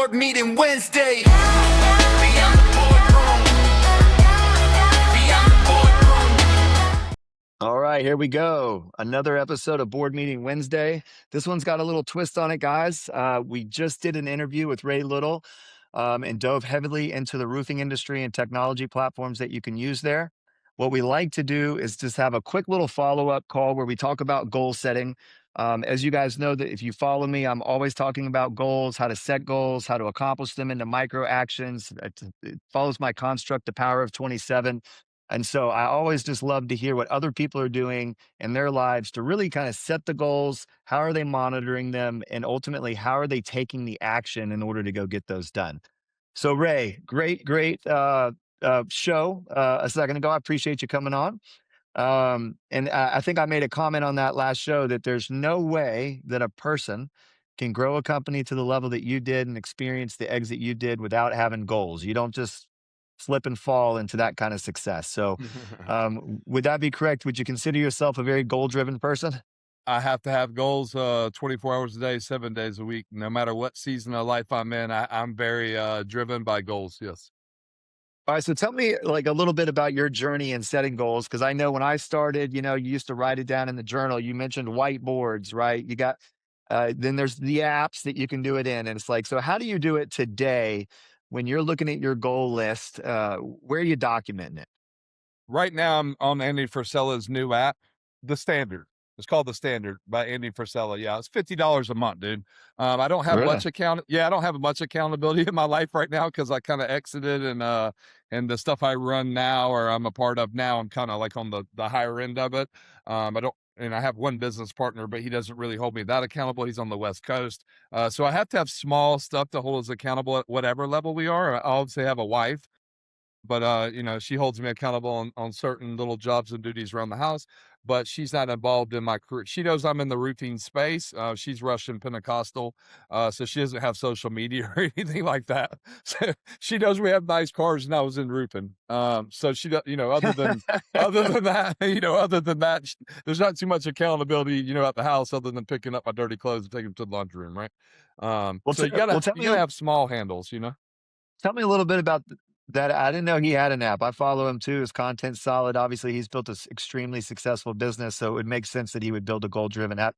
board meeting Wednesday. Beyond the boardroom. Beyond the boardroom. All right, here we go. Another episode of Board Meeting Wednesday. This one's got a little twist on it, guys. We just did an interview with Ray Little and dove heavily into the roofing industry and technology platforms that you can use there. What we like to do is just have a quick little follow-up call where we talk about goal setting. As you guys know, that if you follow me, I'm always talking about goals, how to set goals, how to accomplish them into micro actions. It follows my construct, the power of 27. And so I always just love to hear what other people are doing in their lives to really kind of set the goals. How are they monitoring them? And ultimately, how are they taking the action in order to go get those done? So, Ray, great show a second ago. I appreciate you coming on. And I think I made a comment on that last show that there's no way that a person can grow a company to the level that you did and experience the exit you did without having goals. You don't just slip and fall into that kind of success. So, would that be correct? Would you consider yourself a very goal-driven person? I have to have goals 24 hours a day, 7 days a week. No matter what season of life I'm in, I'm very driven by goals. Yes. All right, so tell me like a little bit about your journey in setting goals, because I know when I started, you used to write it down in the journal. You mentioned whiteboards, right? You got then there's the apps that you can do it in, and it's like, so how do you do it today when you're looking at your goal list? Where are you documenting it? Right now, I'm on Andy Frisella's new app, The Standard. It's called The Standard by Andy Frisella. Yeah, it's $50 a month, dude. I don't have Really? much I don't have much accountability in my life right now because I kind of exited, and the stuff I run now or I'm a part of now, I'm kind of like on the higher end of it. I don't. And I have one business partner, but he doesn't really hold me that accountable. He's on the West Coast. So I have to have small stuff to hold us accountable at whatever level we are. I obviously have a wife, but she holds me accountable on certain little jobs and duties around the house, but she's not involved in my career. She knows I'm in the roofing space. She's Russian Pentecostal, so she doesn't have social media or anything like that. So she knows we have nice cars and I was in roofing. So she does, other than that, there's not too much accountability, at the house other than picking up my dirty clothes and taking them to the laundry room, right? So Tell you me, gotta have small handles. tell me a little bit about that. I didn't know he had an app. I follow him too. His content's solid. Obviously, he's built an extremely successful business, so it would make sense that he would build a goal-driven app.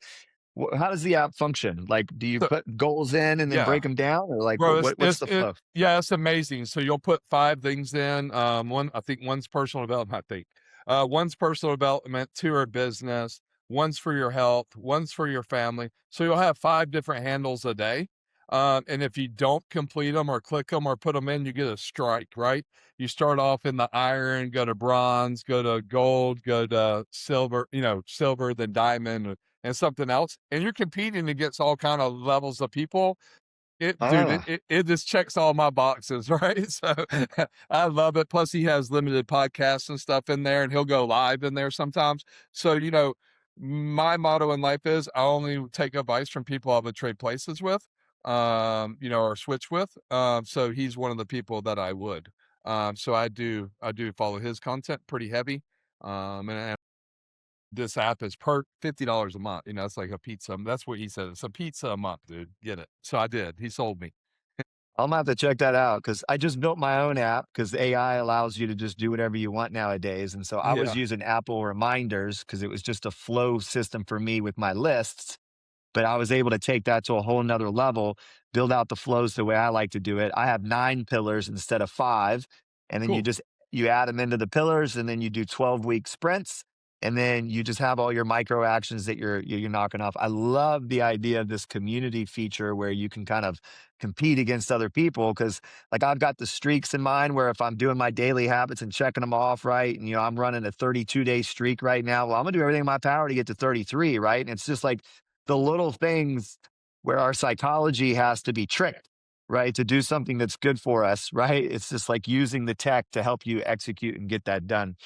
How does the app function? Like, do you So put goals in and then yeah. break them down, or like Bro, what's the flow? yeah, it's amazing. So you'll put 5 things in. I think one's personal development. One's personal development, 2 are business, one's for your health, one's for your family. So you'll have 5 different handles a day. And if you don't complete them or click them or put them in, you get a strike, right? You start off in the iron, go to bronze, go to gold, go to silver, silver, then diamond, and something else. And you're competing against all kind of levels of people. Ah, It just checks all my boxes, right? So I love it. Plus, he has limited podcasts and stuff in there, and he'll go live in there sometimes. So, my motto in life is I only take advice from people I would trade places with, or switch with. So he's one of the people that I would. So I do follow his content pretty heavy. And this app is per $50 a month. It's like a pizza. That's what he said. It's a pizza a month, dude. Get it? So I did. He sold me. I'm gonna have to check that out because I just built my own app because AI allows you to just do whatever you want nowadays. And so I was Yeah. using Apple Reminders because it was just a flow system for me with my lists. But I was able to take that to a whole nother level, build out the flows the way I like to do it. I have 9 pillars instead of 5. And then Cool. you add them into the pillars, and then you do 12-week sprints. And then you just have all your micro actions that you're knocking off. I love the idea of this community feature where you can kind of compete against other people. Cause like I've got the streaks in mind where if I'm doing my daily habits and checking them off, right. And I'm running a 32-day streak right now. Well, I'm gonna do everything in my power to get to 33, right? And it's just like the little things where our psychology has to be tricked, right? To do something that's good for us, right? It's just like using the tech to help you execute and get that done.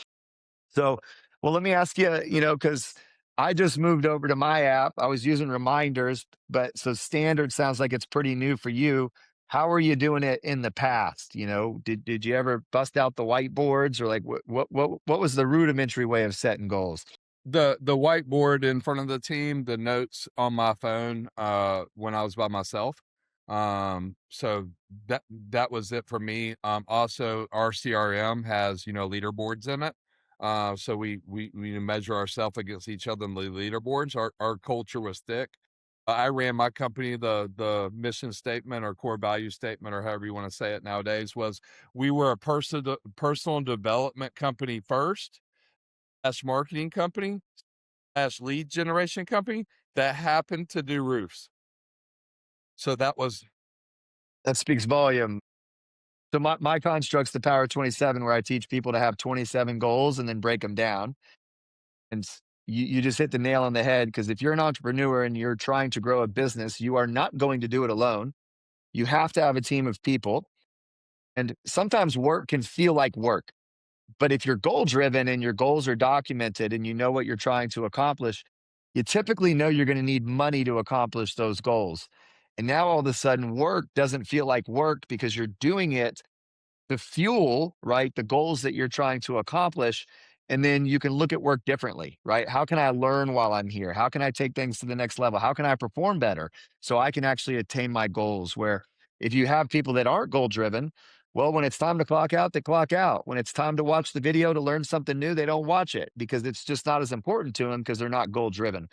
So, well, let me ask you, because I just moved over to my app. I was using reminders, but so standard sounds like it's pretty new for you. How are you doing it in the past? Did you ever bust out the whiteboards or like what was the rudimentary way of setting goals? The whiteboard in front of the team, the notes on my phone when I was by myself. So that was it for me. Also our CRM has, leaderboards in it. So we measure ourselves against each other in the leaderboards. Our culture was thick. I ran my company. The mission statement or core value statement, or however you want to say it nowadays, was we were a personal development company first, as marketing company, as lead generation company that happened to do roofs. So that was That speaks volume. So my construct's the Power of 27, where I teach people to have 27 goals and then break them down. And you just hit the nail on the head, because if you're an entrepreneur and you're trying to grow a business, you are not going to do it alone. You have to have a team of people. And sometimes work can feel like work. But if you're goal driven and your goals are documented and you know what you're trying to accomplish, you typically know you're going to need money to accomplish those goals. And now all of a sudden, work doesn't feel like work, because you're doing it to fuel, right, the goals that you're trying to accomplish. And then you can look at work differently, right? How can I learn while I'm here? How can I take things to the next level? How can I perform better so I can actually attain my goals? Where if you have people that aren't goal driven, well, when it's time to clock out, they clock out. When it's time to watch the video to learn something new, they don't watch it, because it's just not as important to them, because they're not goal driven.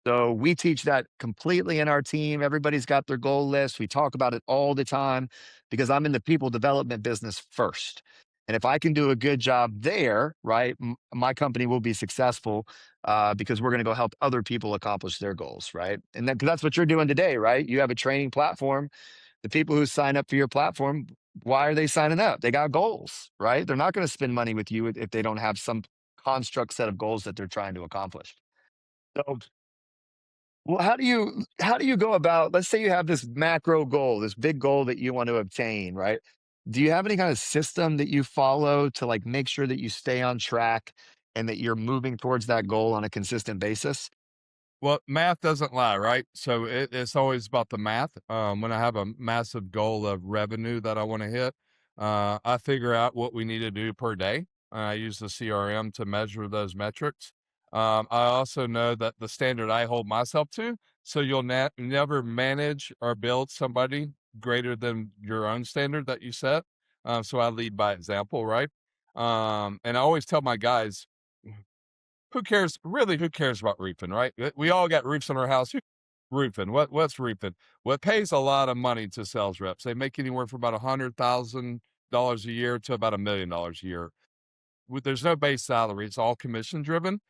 So we teach that completely in our team. Everybody's got their goal list. We talk about it all the time, because I'm in the people development business first. And if I can do a good job there, right, my company will be successful, because we're going to go help other people accomplish their goals, right? And that's what you're doing today, right? You have a training platform. The people who sign up for your platform, why are they signing up? They got goals, right? They're not going to spend money with you if they don't have some construct set of goals that they're trying to accomplish. So, well, how do you go about, let's say you have this macro goal, this big goal that you want to obtain, right? Do you have any kind of system that you follow to like make sure that you stay on track and that you're moving towards that goal on a consistent basis? Well, math doesn't lie, right? So it's always about the math. When I have a massive goal of revenue that I want to hit, I figure out what we need to do per day. I use the CRM to measure those metrics. I also know that the standard I hold myself to, so you'll never manage or build somebody greater than your own standard that you set. So I lead by example, right? And I always tell my guys, who cares? Really, who cares about roofing, right? We all got roofs on our house. Roofing. What's roofing? Well, it pays a lot of money to sales reps. They make anywhere from about $100,000 a year to about $1 million a year. There's no base salary. It's all commission driven.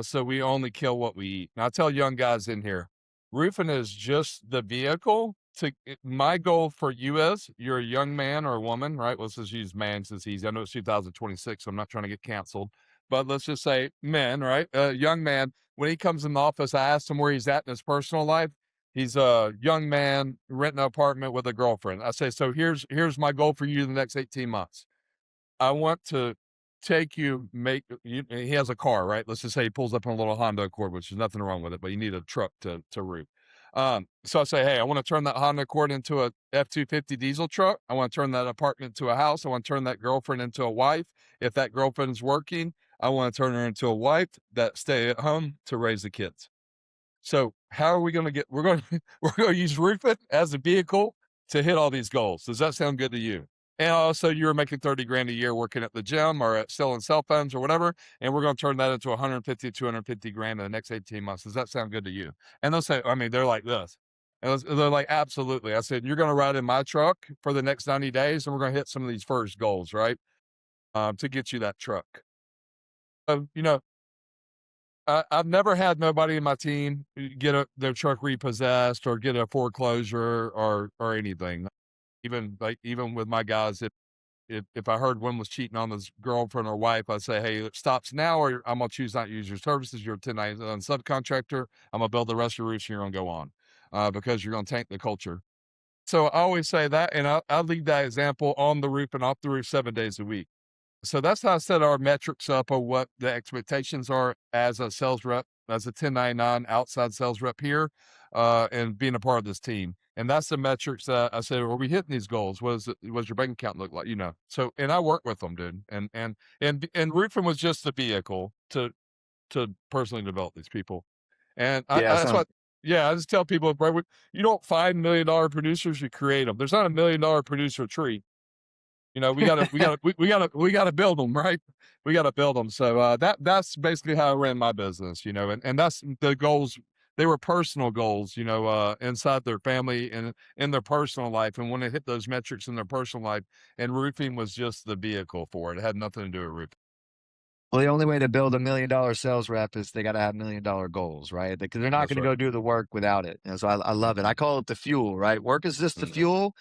So we only kill what we eat. And I tell young guys in here, roofing is just the vehicle to my goal for you is you're a young man or a woman, right? Let's just use man since he's, I know it's 2026, so I'm not trying to get canceled, but let's just say men, right? A young man, when he comes in the office, I asked him where he's at in his personal life. He's a young man renting an apartment with a girlfriend. I say, so here's my goal for you the next 18 months. I want to take you, he has a car, right? Let's just say he pulls up in a little Honda Accord, which is nothing wrong with it, but you need a truck to root. So I say, hey, I want to turn that Honda Accord into a F-250 diesel truck. I want to turn that apartment into a house. I want to turn that girlfriend into a wife. If that girlfriend's working, I want to turn her into a wife that stay at home to raise the kids. So how are we going to get, we're going to use roofing as a vehicle to hit all these goals. Does that sound good to you? And also you were making 30 grand a year working at the gym or at selling cell phones or whatever. And we're going to turn that into 150, 250 grand in the next 18 months. Does that sound good to you? And they'll say, I mean, they're like this. And they're like, absolutely. I said, you're going to ride in my truck for the next 90 days and we're going to hit some of these first goals, right? To get you that truck. So, I've never had nobody in my team get their truck repossessed or get a foreclosure or anything. Even with my guys, if I heard one was cheating on his girlfriend or wife, I'd say, hey, it stops now, or I'm gonna choose not to use your services. You're a 1099 subcontractor. I'm gonna build the rest of your roofs and you're gonna go on, because you're gonna tank the culture. So I always say that, and I lead that example on the roof and off the roof 7 days a week. So that's how I set our metrics up of what the expectations are as a sales rep, as a 1099 outside sales rep here, and being a part of this team. And that's the metrics that I said, are we hitting these goals? What does your bank account look like? So, and I work with them, dude. And roofing was just the vehicle to personally develop these people. And Yeah, that's what, Yeah, I just tell people, bro, you don't find $1 million producers, you create them. There's not a $1 million producer tree. You know, we gotta build them, right? We gotta build them. So that's basically how I ran my business, you know, and that's the goals. They were personal goals, you know, inside their family and in their personal life. And when they hit those metrics in their personal life, and roofing was just the vehicle for it. It had nothing to do with roofing. Well, the only way to build $1 million sales rep is they got to have $1 million goals, right? Because they're not That's going to right. go do the work without it. And so I love it. I call it the fuel, right? Work is just the Yeah. fuel,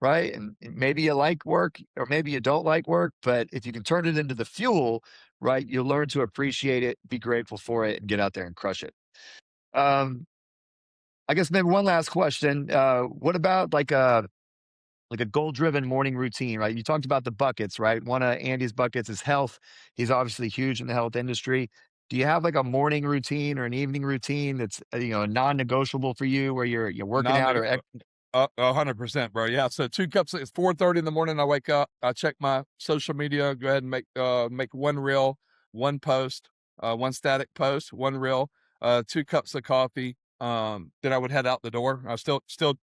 right? And maybe you like work or maybe you don't like work, but if you can turn it into the fuel, right, you'll learn to appreciate it, be grateful for it, and get out there and crush it. Um, I guess maybe one last question. What about like a goal driven morning routine, right? You talked about the buckets, right? One of Andy's buckets is health. He's obviously huge in the health industry. Do you have like a morning routine or an evening routine that's non-negotiable for you where you're working Non out or 100%, bro. Yeah. So 2 cups. It's 4:30 in the morning. I wake up. I check my social media. Go ahead and make one reel, one post, one static post, one reel, 2 cups of coffee. Then I would head out the door. I still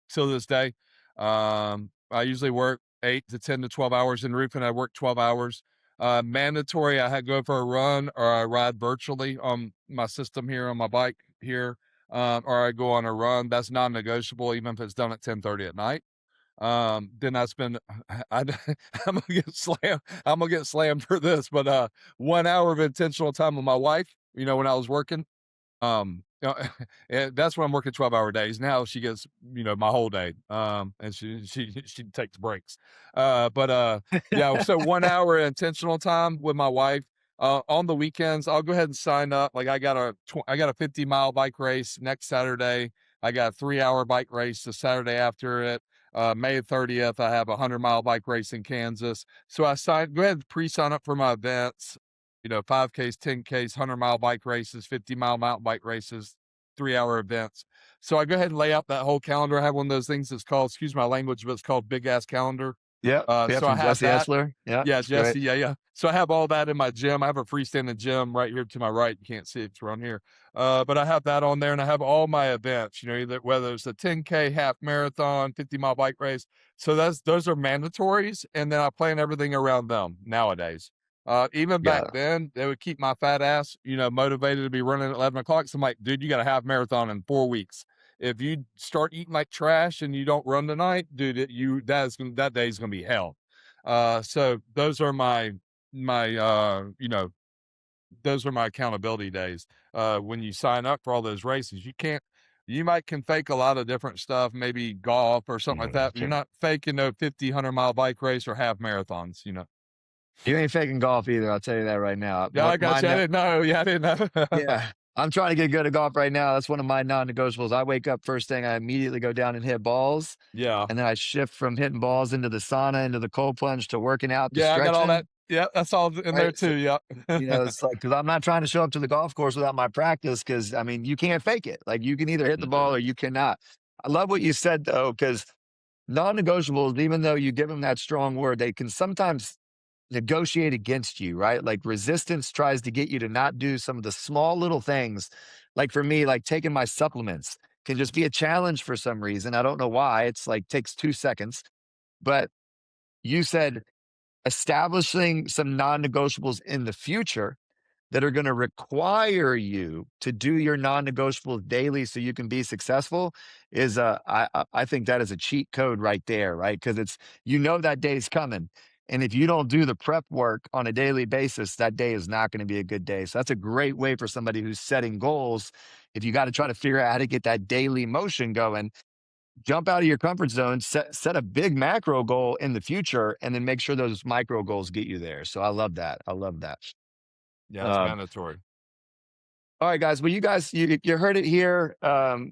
till this day. I usually work 8 to 10 to 12 hours in roofing. I work 12 hours. Mandatory. I had go for a run or I ride virtually on my system here on my bike here, or I go on a run. That's non-negotiable, even if it's done at 10:30 at night. Then I spend, I, I'm gonna get slammed. I'm gonna get slammed for this, but 1 hour of intentional time with my wife. You know, when I was working, and that's when I'm working 12-hour days. Now she gets, you know, my whole day. And she takes breaks. Yeah, so 1 hour intentional time with my wife. On the weekends, I'll go ahead and sign up. Like I got a 50-mile bike race next Saturday. I got a 3-hour bike race the Saturday after it. May 30th, I have a 100-mile bike race in Kansas. So go ahead and pre-sign up for my events, you know, 5Ks, 10Ks, 100-mile bike races, 50-mile mountain bike races, 3-hour events. So I go ahead and lay out that whole calendar. I have one of those things that's called, excuse my language, but it's called Big Ass Calendar. yeah, So I from have Jesse that. Essler. Yeah, Yeah, it's great. Jesse. Yeah, yeah. So I have all that in my gym. I have a freestanding gym right here to my right. You can't see it 'cause we're on here. But I have that on there and I have all my events, you know, either whether it's a 10K half marathon, 50-mile bike race. So those are mandatories. And then I plan everything around them nowadays. Even back Yeah. then, they would keep my fat ass, you know, motivated to be running at 11 o'clock. So I'm like, dude, you got a half marathon in 4 weeks. If you start eating like trash and you don't run tonight, dude, that day's gonna be hell. So those are you know, those are my accountability days. When you sign up for all those races, you might can fake a lot of different stuff, maybe golf or something like that, but you're not faking no 50, 100-mile bike race or half marathons, you know? You ain't faking golf either. I'll tell you that right now. Yeah, I got you. I didn't know. Yeah, I didn't know. Yeah. I'm trying to get good at golf right now. That's one of my non-negotiables. I wake up first thing, I immediately go down and hit balls, Yeah. and then I shift from hitting balls into the sauna, into the cold plunge to working out to Yeah, I got all stretching, that. Yeah, that's all in there right? So, too. Yeah. it's like because I'm not trying to show up to the golf course without my practice. Because I mean, you can't fake it. Like you can either hit the ball or No. you cannot. I love what you said though, because non-negotiables, even though you give them that strong word, they can sometimes negotiate against you, right? Like resistance tries to get you to not do some of the small little things. Like for me, like taking my supplements can just be a challenge for some reason. I don't know why. It's like takes 2 seconds. But you said establishing some non-negotiables in the future that are going to require you to do your non-negotiables daily so you can be successful is I think that is a cheat code right there, right? Because it's that day's coming. And if you don't do the prep work on a daily basis, that day is not going to be a good day. So that's a great way for somebody who's setting goals. If you got to try to figure out how to get that daily motion going, jump out of your comfort zone, set a big macro goal in the future, and then make sure those micro goals get you there. So I love that. I love that. Yeah, it's Um, mandatory. All right, guys. Well, you heard it here.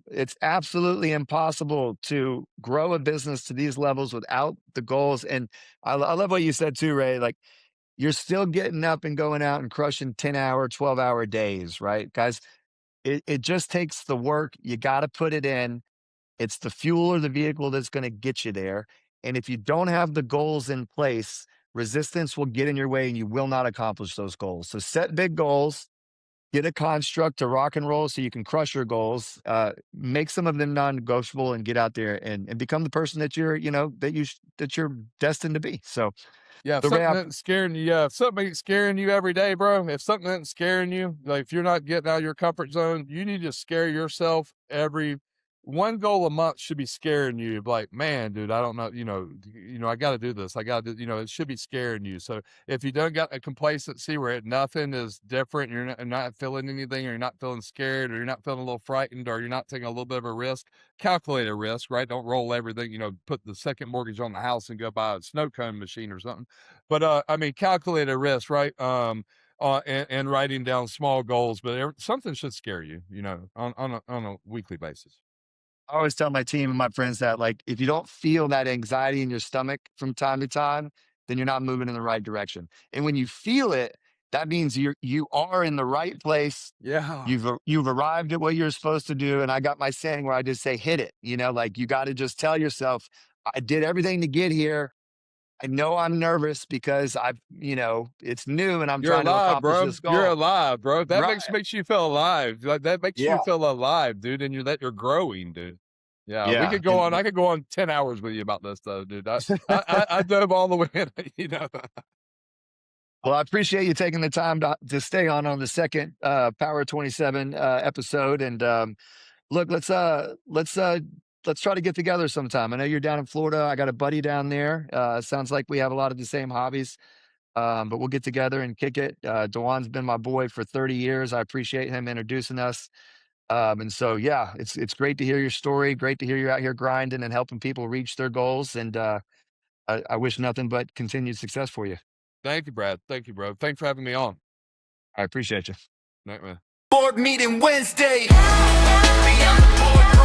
It's absolutely impossible to grow a business to these levels without the goals. And I love what you said too, Ray. Like you're still getting up and going out and crushing 10-hour, 12-hour days, right, guys? It just takes the work. You got to put it in. It's the fuel or the vehicle that's going to get you there. And if you don't have the goals in place, resistance will get in your way and you will not accomplish those goals. So set big goals. get a construct to rock and roll so you can crush your goals, make some of them non-negotiable, and get out there and become the person that you're, that you're destined to be. So Yeah, if the something way isn't scaring you, if something ain't scaring you every day, bro, if something isn't scaring you, like if you're not getting out of your comfort zone, you need to scare yourself every one goal a month should be scaring you. Like, man, dude, I don't know, I got to do this. I got to, it should be scaring you. So if you don't got a complacency where nothing is different, you're not feeling anything, or you're not feeling scared, or you're not feeling a little frightened, or you're not taking a little bit of a risk, calculate a risk, right? Don't roll everything, put the second mortgage on the house and go buy a snow cone machine or something. But I mean, calculate a risk, right? And writing down small goals, but something should scare you, on a weekly basis. I always tell my team and my friends that, like, if you don't feel that anxiety in your stomach from time to time, then you're not moving in the right direction. And when you feel it, that means you are in the right place. Yeah. You've arrived at what you're supposed to do. And I got my saying where I just say, hit it. Like, you got to just tell yourself, I did everything to get here. I know I'm nervous because it's new and I'm You're trying to alive, accomplish bro. this You're goal. alive, bro. That Right. makes you feel alive. Like, that makes you Yeah. feel alive, dude, and you're growing, dude. Yeah, we Yeah. could go on. I could go on 10 hours with you about this stuff, dude. I dove all the way in, Well, I appreciate you taking the time to stay on the second Power 27 episode. And look, let's try to get together sometime. I know you're down in Florida. I got a buddy down there. Sounds like we have a lot of the same hobbies. But we'll get together and kick it. Dewan's been my boy for 30 years. I appreciate him introducing us. And so, yeah, it's great to hear your story. Great to hear you're out here grinding and helping people reach their goals. And I wish nothing but continued success for you. Thank you, Brad. Thank you, bro. Thanks for having me on. I appreciate you. Night, man. Board meeting Wednesday. Beyond the boardroom.